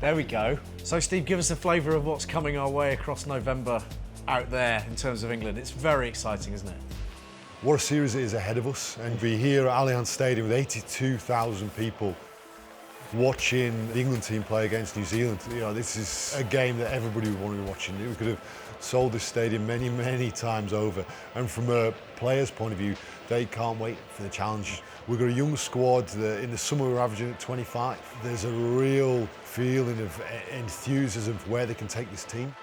There we go. So Steve, give us a flavour of what's coming our way across November out there in terms of England. It's very exciting, isn't it? What a series it is ahead of us, and we're here at Allianz Stadium with 82,000 people watching the England team play against New Zealand. You know, this is a game that everybody would want to be watching. We could have sold this stadium many, many times over, and from a player's point of view, they can't wait for the challenge. We've got a young squad. In the summer we're averaging at 25. There's a real feeling of enthusiasm for where they can take this team.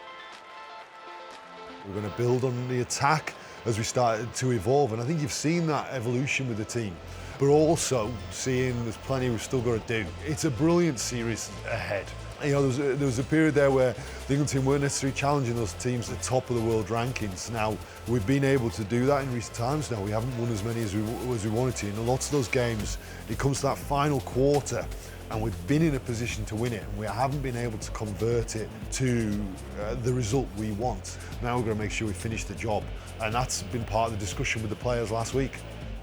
We're going to build on the attack as we started to evolve, and I think you've seen that evolution with the team, but also seeing there's plenty we've still got to do. It's a brilliant series ahead. You know, there was a period there where the England team weren't necessarily challenging those teams at the top of the world rankings. Now, we've been able to do that in recent times now. We haven't won as many as we wanted to. In lots of those games, it comes to that final quarter, and we've been in a position to win it, and we haven't been able to convert it to the result we want. Now we're going to make sure we finish the job, and that's been part of the discussion with the players last week.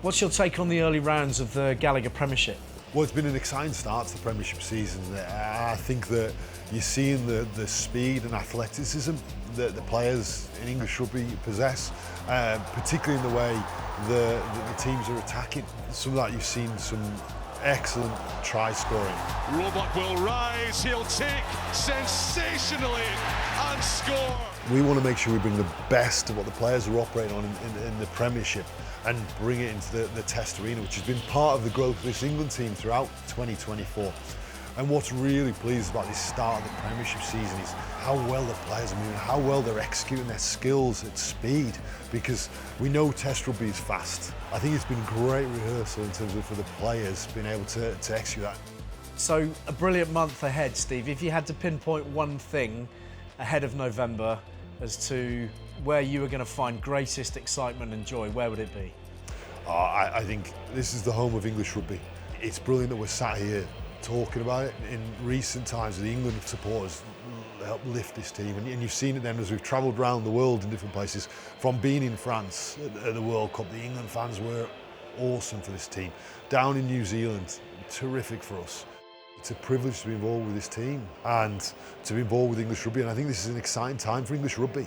What's your take on the early rounds of the Gallagher Premiership? Well, it's been an exciting start to the Premiership season. I think that you're seeing the speed and athleticism that the players in English rugby possess, particularly in the way the teams are attacking. Some of that you've seen some excellent try scoring. Roebuck will rise, he'll take sensationally and score. We want to make sure we bring the best of what the players are operating on in the Premiership and bring it into the Test arena, which has been part of the growth of this England team throughout 2024. And what's really pleased about this start of the Premiership season is how well the players are moving, how well they're executing their skills at speed, because we know Test rugby is fast. I think it's been great rehearsal in terms of for the players being able to execute that. So, a brilliant month ahead, Steve. If you had to pinpoint one thing ahead of November as to where you were going to find greatest excitement and joy, where would it be? I think this is the home of English rugby. It's brilliant that we're sat here talking about it. In recent times, the England supporters helped lift this team, and you've seen it then as we've travelled around the world in different places. From being in France at the World Cup, the England fans were awesome for this team. Down in New Zealand, terrific for us. It's a privilege to be involved with this team and to be involved with English rugby, and I think this is an exciting time for English rugby.